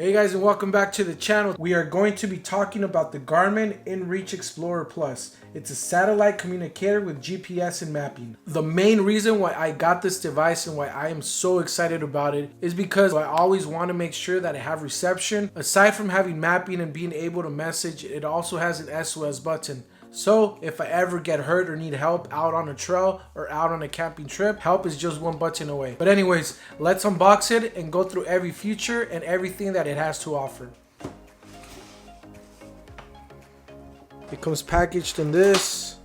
Hey guys, and welcome back to the channel. We are going to be talking about the Garmin InReach Explorer Plus. It's a satellite communicator with GPS and mapping. The main reason why I got this device and why I am so excited about it is because I always want to make sure that I have reception. Aside from having mapping and being able to message, it also has an SOS button. So if I ever get hurt or need help out on a trail or out on a camping trip, help is just one button away. But anyways, let's unbox it and go through every feature and everything that it has to offer. It comes packaged in this,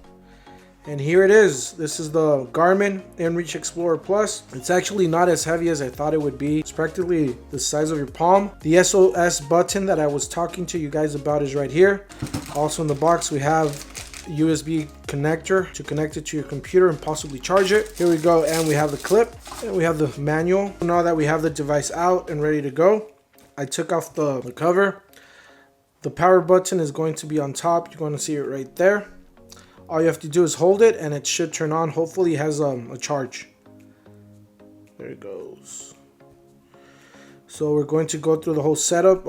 and here it is. This is the Garmin InReach Explorer Plus. It's actually not as heavy as I thought it would be. It's practically the size of your palm. The SOS button that I was talking to you guys about is right here. Also in the box we have USB connector to connect it to your computer and possibly charge it. Here we go, and we have the clip and we have the manual. Now that we have the device out and ready to go, I took off the cover. The power button is going to be on top. You're going to see it right there. All you have to do is hold it and it should turn on. Hopefully it has a charge. There it goes. So we're going to go through the whole setup.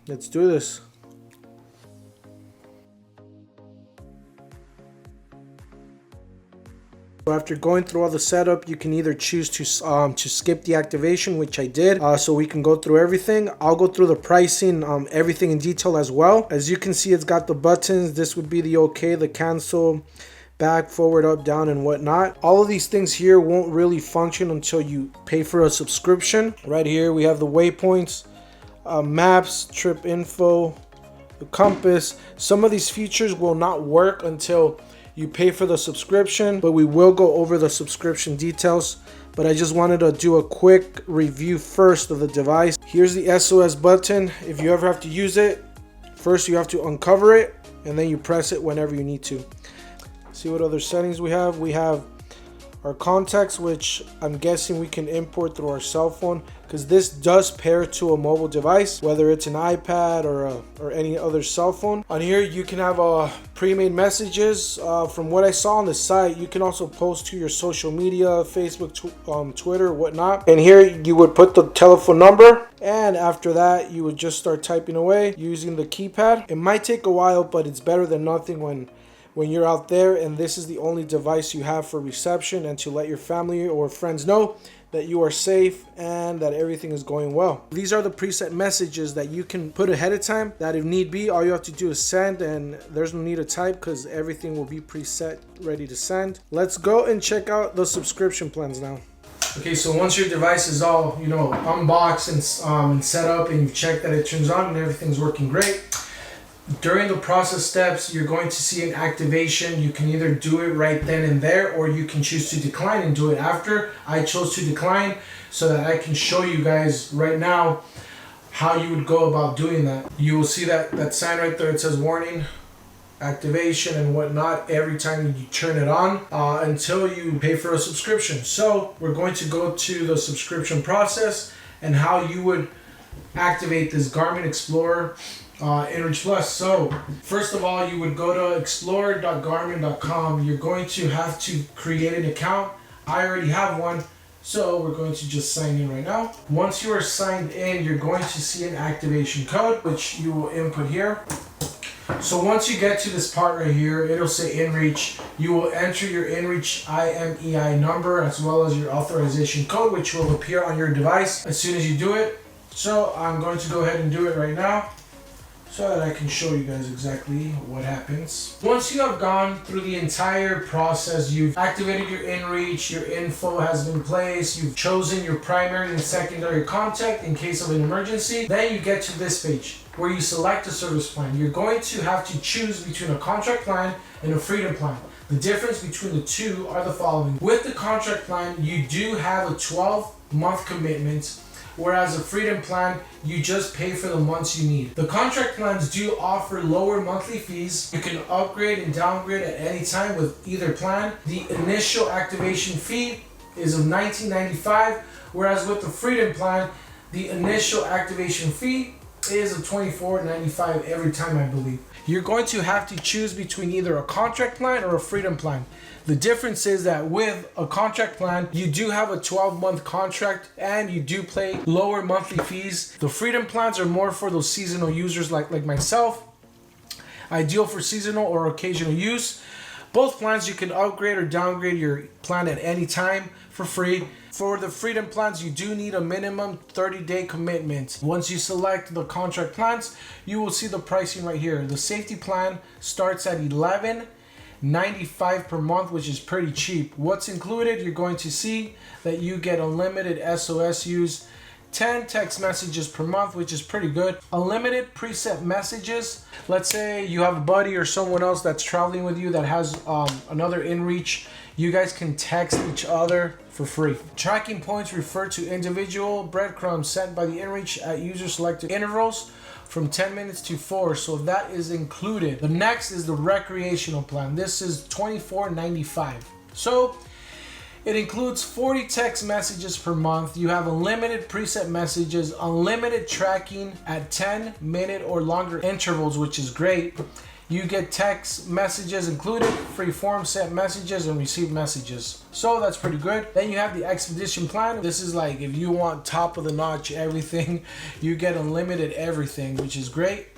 Let's do this. So after going through all the setup, you can either choose to skip the activation, which I did, so we can go through everything. I'll go through the pricing, everything in detail as well. As you can see, it's got the buttons. This would be the okay, the cancel, back, forward, up, down, and whatnot. All of these things here won't really function until you pay for a subscription. Right here, we have the waypoints, maps, trip info, the compass. Some of these features will not work until you pay for the subscription, but we will go over the subscription details. But I just wanted to do a quick review first of the device. Here's the SOS button. If you ever have to use it, first you have to uncover it and then you press it whenever you need to. See what other settings we have. We have our contacts, which I'm guessing we can import through our cell phone, because this does pair to a mobile device, whether it's an iPad or any other cell phone. On here you can have pre-made messages. From what I saw on the site, you can also post to your social media, Facebook, Twitter, whatnot. And here you would put the telephone number, and after that you would just start typing away using the keypad. It might take a while, but it's better than nothing when you're out there and this is the only device you have for reception, and to let your family or friends know that you are safe and that everything is going well. These are the preset messages that you can put ahead of time, that if need be, all you have to do is send, and there's no need to type because everything will be preset, ready to send. Let's go and check out the subscription plans now. Okay, so once your device is all, unboxed and set up, and you've checked that it turns on and everything's working great, during the process steps, you're going to see an activation. You can either do it right then and there, or you can choose to decline and do it after. I chose to decline so that I can show you guys right now how you would go about doing that. You will see that sign right there. It says warning, activation, and whatnot every time you turn it on until you pay for a subscription. So we're going to go to the subscription process and how you would activate this Garmin Explorer InReach Plus. So first of all, you would go to explorer.garmin.com. You're going to have to create an account. I already have one, so we're going to just sign in right now. Once you are signed in, you're going to see an activation code, which you will input here. So once you get to this part right here, it'll say InReach. You will enter your InReach IMEI number as well as your authorization code, which will appear on your device as soon as you do it. So I'm going to go ahead and do it right now, so that I can show you guys exactly what happens. Once you have gone through the entire process, you've activated your InReach, your info has been placed, you've chosen your primary and secondary contact in case of an emergency, then you get to this page where you select a service plan. You're going to have to choose between a contract plan and a freedom plan. The difference between the two are the following. With the contract plan, you do have a 12-month commitment, whereas a freedom plan, you just pay for the months you need. The contract plans do offer lower monthly fees. You can upgrade and downgrade at any time with either plan. The initial activation fee is of $19.95, whereas with the freedom plan, the initial activation fee is a $24.95 every time, I believe. You're going to have to choose between either a contract plan or a freedom plan. The difference is that with a contract plan, you do have a 12-month contract and you do pay lower monthly fees. The freedom plans are more for those seasonal users like myself, ideal for seasonal or occasional use. Both plans, you can upgrade or downgrade your plan at any time for free. For the freedom plans, you do need a minimum 30-day commitment. Once you select the contract plans, you will see the pricing right here. The safety plan starts at $11.95 per month, which is pretty cheap. What's included? You're going to see that you get unlimited SOS use, 10 text messages per month, which is pretty good. Unlimited preset messages. Let's say you have a buddy or someone else that's traveling with you that has another InReach. You guys can text each other for free. Tracking points refer to individual breadcrumbs sent by the InReach at user selected intervals from 10 minutes to 4, so that is included. The next is the recreational plan. This is $24.95. So it includes 40 text messages per month. You have unlimited preset messages, unlimited tracking at 10-minute or longer intervals, which is great. You get text messages included, free form sent messages, and received messages. So that's pretty good. Then you have the expedition plan. This is like if you want top of the notch everything, you get unlimited everything, which is great.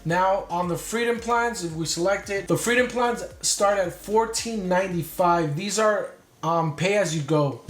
Now on the freedom plans, if we select it, the freedom plans start at $14.95. These are pay as you go.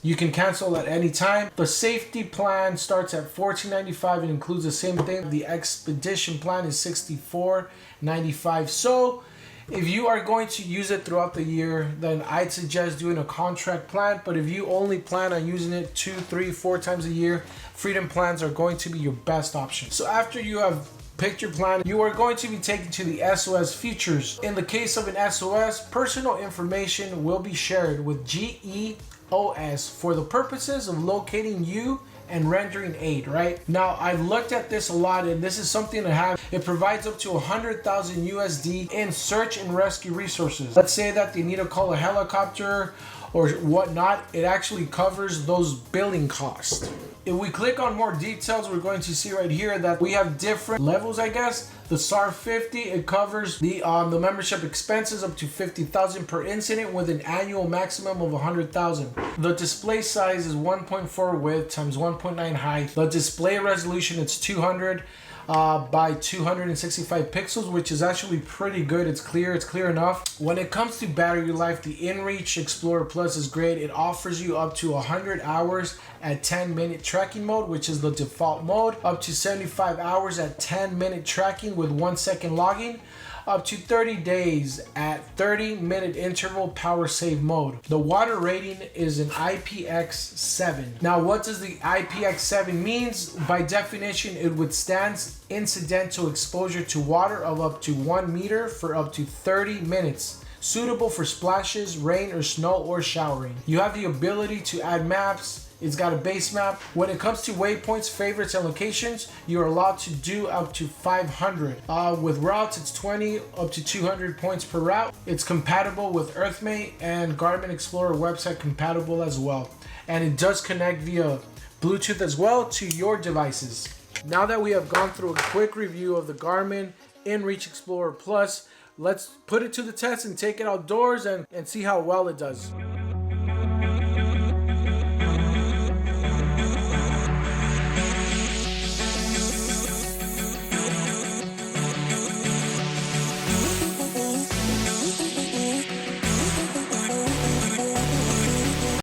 You can cancel at any time. The safety plan starts at $14.95 and includes the same thing. The expedition plan is $64.95. So if you are going to use it throughout the year, then I'd suggest doing a contract plan. But if you only plan on using it 2, 3, 4 times a year, freedom plans are going to be your best option. So after you have picked your plan, you are going to be taken to the SOS features. In the case of an SOS, personal information will be shared with GEOS for the purposes of locating you and rendering aid, right? Now, I've looked at this a lot, and this is something to have. It provides up to 100,000 USD in search and rescue resources. Let's say that they need to call a helicopter or whatnot. It actually covers those billing costs. If we click on more details, we're going to see right here that we have different levels, I guess. The SAR 50, it covers the membership expenses up to $50,000 per incident with an annual maximum of $100,000. The display size is 1.4 width times 1.9 height. The display resolution, it's 200 by 265 pixels, which is actually pretty good. It's clear enough. When it comes to battery life, the InReach Explorer Plus is great. It offers you up to 100 hours at 10-minute tracking mode, which is the default mode, up to 75 hours at 10-minute tracking with 1 second logging, up to 30 days at 30-minute interval power save mode. The water rating is an IPX7. Now, what does the IPX7 means? By definition, it withstands incidental exposure to water of up to 1 meter for up to 30 minutes. Suitable for splashes, rain or snow or showering. You have the ability to add maps. It's got a base map. When it comes to waypoints, favorites, and locations, you're allowed to do up to 500. With routes, it's 20 up to 200 points per route. It's compatible with Earthmate and Garmin Explorer website compatible as well. And it does connect via Bluetooth as well to your devices. Now that we have gone through a quick review of the Garmin InReach Explorer Plus, let's put it to the test and take it outdoors and see how well it does.